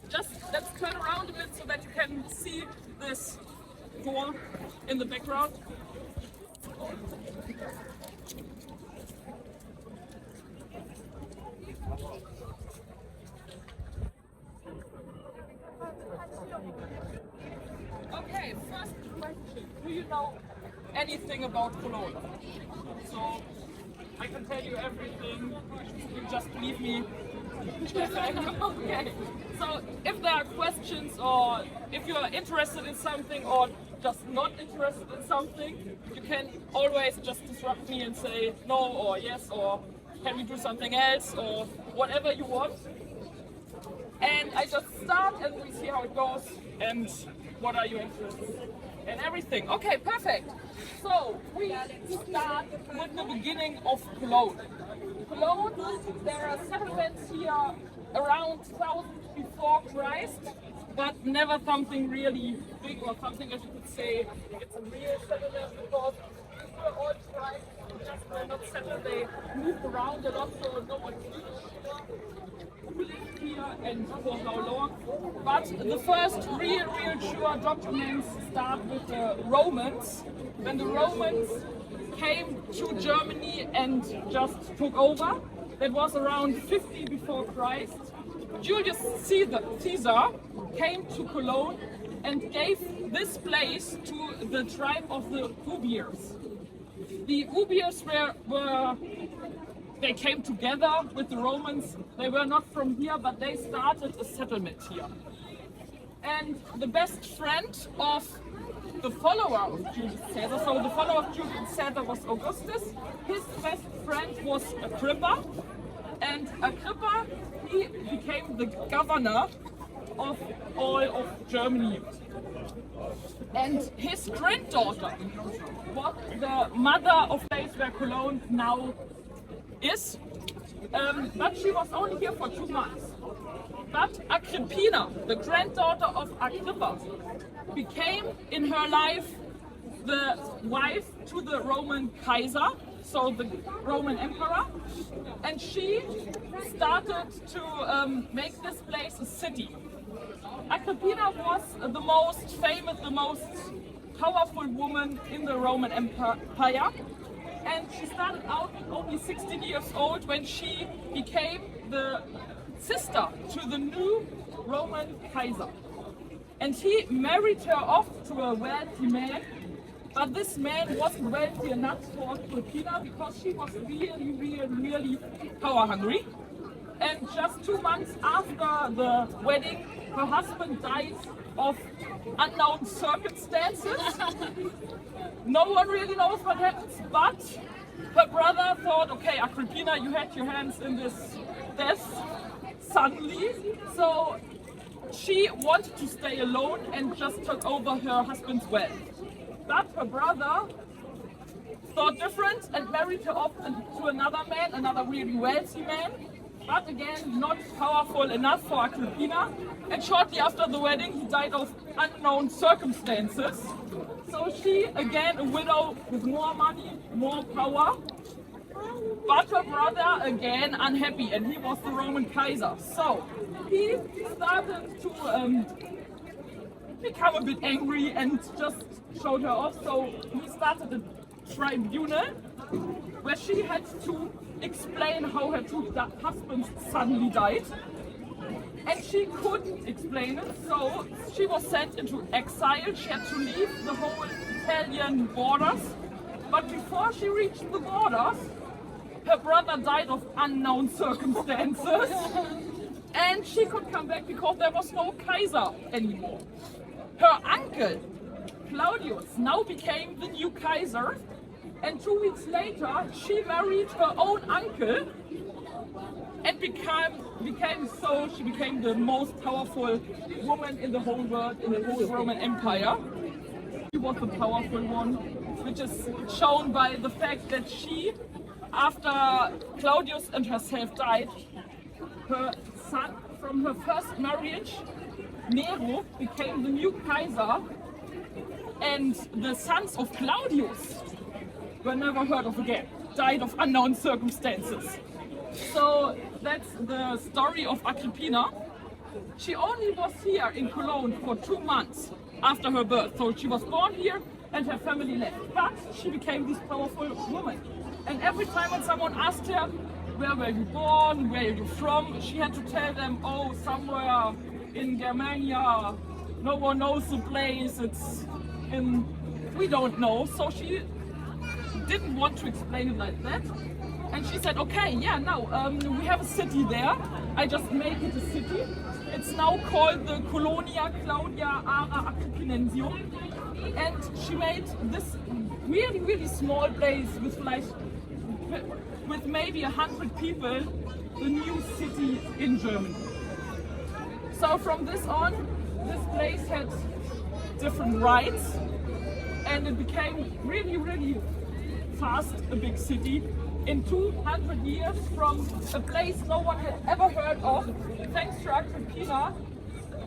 Just let's turn around a bit so that you can see this door in the background. Okay, first question. Do you know anything about Cologne? So I can tell you everything. You just leave me. Okay. So if there are questions or if you're interested in something or just not interested in something, you can always just disrupt me and say no or yes or can we do something else or whatever you want. And I just start and we see how it goes and what are you interested in and everything. Okay, perfect. So we start with the beginning of Cologne. Cologne, there are settlements here around 1000 before Christ, but never something really big or something as you could say it's a real settlement because these were all tribes just were not settled. They moved around a lot, so no one who lived here and for how long. But the first real sure documents start with the Romans. When the Romans came to Germany and just took over, that was around 50 before Christ. Julius Caesar came to Cologne and gave this place to the tribe of the Ubiers. The Ubiers they came together with the Romans. They were not from here, but they started a settlement here. And the best friend of the follower of Julius Caesar, so the follower of Julius Caesar was Augustus. His best friend was Agrippa. And Agrippa, he became the governor of all of Germany. And his granddaughter was the mother of the place where Cologne now is. But she was only here for 2 months. But Agrippina, the granddaughter of Agrippa, became in her life the wife to the Roman Kaiser, so the Roman Emperor, and she started to make this place a city. Agrippina was the most famous, the most powerful woman in the Roman Empire, and she started out only 16 years old when she became the sister to the new Roman Kaiser. And he married her off to a wealthy man, but this man wasn't wealthy enough for Agrippina because she was really power hungry. And just 2 months after the wedding, her husband died of unknown circumstances. No one really knows what happened, but her brother thought, okay, Agrippina, you had your hands in this death suddenly, so she wanted to stay alone and just took over her husband's wealth. But her brother thought different and married her off to another man, another really wealthy man, but again not powerful enough for Agrippina. And shortly after the wedding he died of unknown circumstances. So she, again a widow with more money, more power, but her brother again unhappy, and he was the Roman Kaiser. So he started to become a bit angry and just showed her off. So he started a tribunal where she had to explain how her two husbands suddenly died. And she couldn't explain it, so she was sent into exile. She had to leave the whole Italian borders. But before she reached the borders, her brother died of unknown circumstances. And she could come back because there was no Kaiser anymore. Her uncle, Claudius, now became the new Kaiser. And 2 weeks later, she married her own uncle and she became the most powerful woman in the whole world, in the whole Roman Empire. She was the powerful one, which is shown by the fact that she, after Claudius and herself died, her son from her first marriage, Nero, became the new Kaiser, and the sons of Claudius were never heard of again, died of unknown circumstances. So that's the story of Agrippina. she only was here in Cologne for 2 months after her birth. So she was born here and her family left. But she became this powerful woman. And every time when someone asked her, where were you born, where are you from, she had to tell them, oh, somewhere in Germania, no one knows the place, it's in, we don't know. So she didn't want to explain it like that. And she said, okay, yeah, now we have a city there. I just make it a city. It's now called the Colonia Claudia Ara Agrippinensium. And she made this really, really small place with maybe 100 people, the new city in Germany. So from this on, this place had different rights and it became really, really fast a big city. In 200 years, from a place no one had ever heard of, thanks to Agrippina,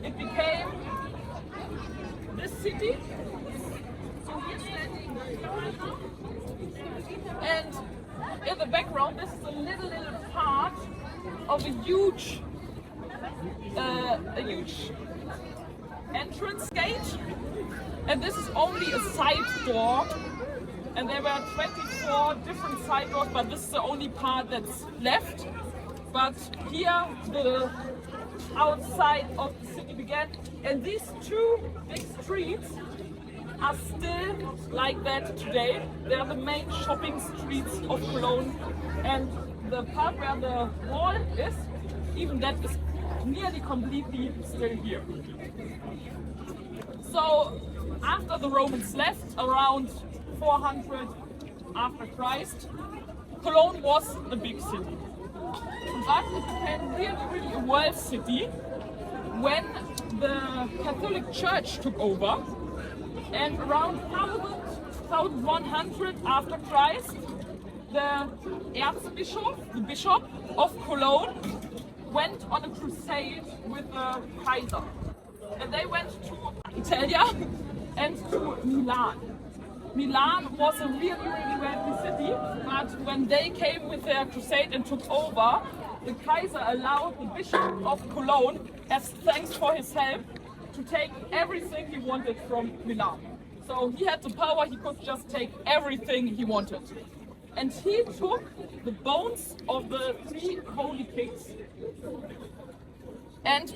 it became this city. So we're standing and in the background, this is a little part of a huge entrance gate, and this is only a side door. And there were 24 different side doors, but this is the only part that's left. But here the outside of the city began, and these two big streets are still like that today. They are the main shopping streets of Cologne, and the part where the wall is, even that is nearly completely still here. So after the Romans left, around 400 after Christ, Cologne was a big city. But it became really a world city when the Catholic Church took over, and around 1100 after Christ, the Bishop of Cologne, went on a crusade with the Kaiser. And they went to Italia and to Milan. Milan was a really wealthy city, but when they came with their crusade and took over, the Kaiser allowed the Bishop of Cologne, as thanks for his help, to take everything he wanted from Milan. So he had the power, he could just take everything he wanted. And he took the bones of the 3 holy kings and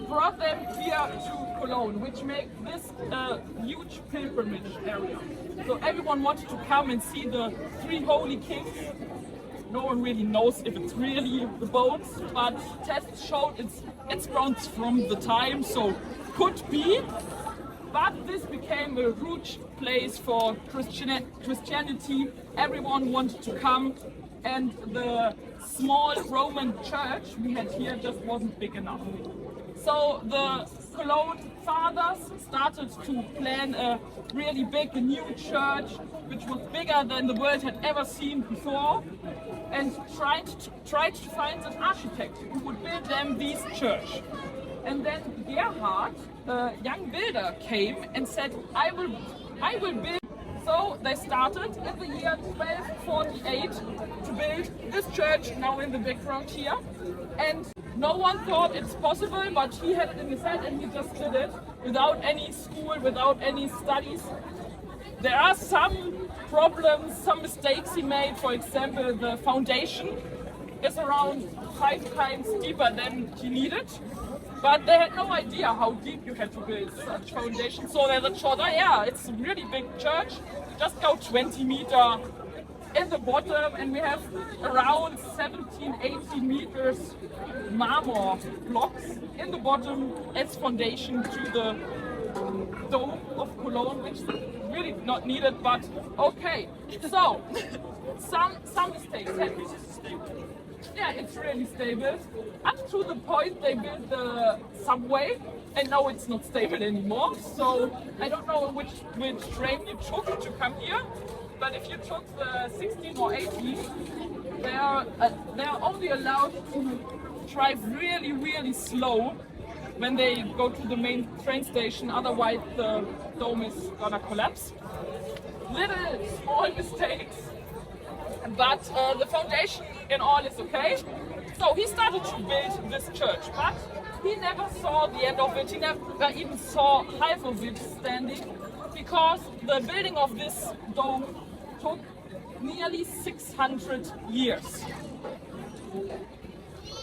brought them here to Cologne, which made this a huge pilgrimage area. So everyone wanted to come and see the 3 holy kings. No one really knows if it's really the bones, but tests showed it's bones from the time, so could be. But this became a huge place for Christianity. Everyone wanted to come, and the small Roman church we had here just wasn't big enough. So the Cologne fathers started to plan a really big new church, which was bigger than the world had ever seen before, and tried to find an architect who would build them this church. And then Gerhard, a young builder, came and said, I will build. So they started in the year 1248 to build this church now in the background here. And no one thought it's possible, but he had it in his head and he just did it without any school, without any studies. There are some problems, some mistakes he made. For example, the foundation is around 5 times deeper than he needed. But they had no idea how deep you had to build such foundation. So they thought, oh yeah, it's a really big church. Just go 20 meters in the bottom, and we have around 17-18 meters marmor blocks in the bottom as foundation to the dome of Cologne, which is really not needed, but okay. So some mistakes. Yeah, it's really stable. Up to the point they built the subway, and now it's not stable anymore. So I don't know which train you took to come here, but if you took the 16 or 18, they are only allowed to drive really slow when they go to the main train station. Otherwise, the dome is gonna collapse. Little small mistakes. But the foundation in all is okay. So he started to build this church, but he never saw the end of it. He never even saw half of it standing, because the building of this dome took nearly 600 years.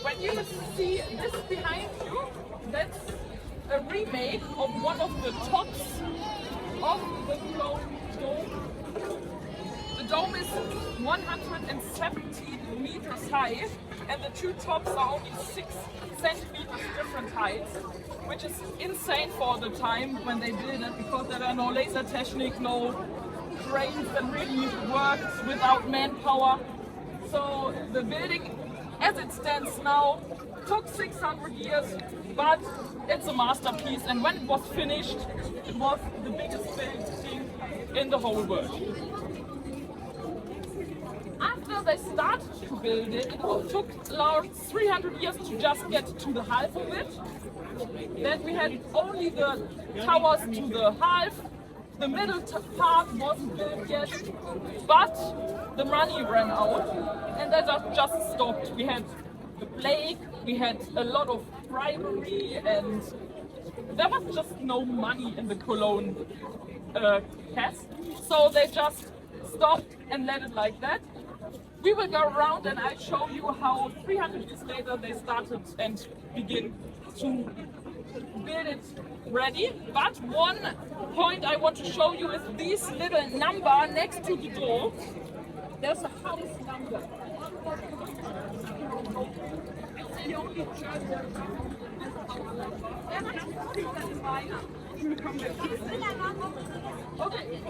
When you see this behind you, that's a remake of one of the tops of the Cologne dome. The dome is 170 meters high, and the two tops are only 6 centimeters different heights, which is insane for the time when they built it, because there were no laser technique, no cranes that really worked without manpower. So the building, as it stands now, took 600 years, but it's a masterpiece, and when it was finished, it was the biggest building in the whole world. After they started to build it, it took around 300 years to just get to the half of it. Then we had only the towers to the half. The middle part wasn't built yet, but the money ran out, and that just stopped. We had the plague, we had a lot of bribery, and there was just no money in the Cologne cast. So they just stopped and let it like that. We will go around and I'll show you how 300 years later they started and begin to build it ready. But one point I want to show you is this little number next to the door. There's a house number. It's the only church that okay.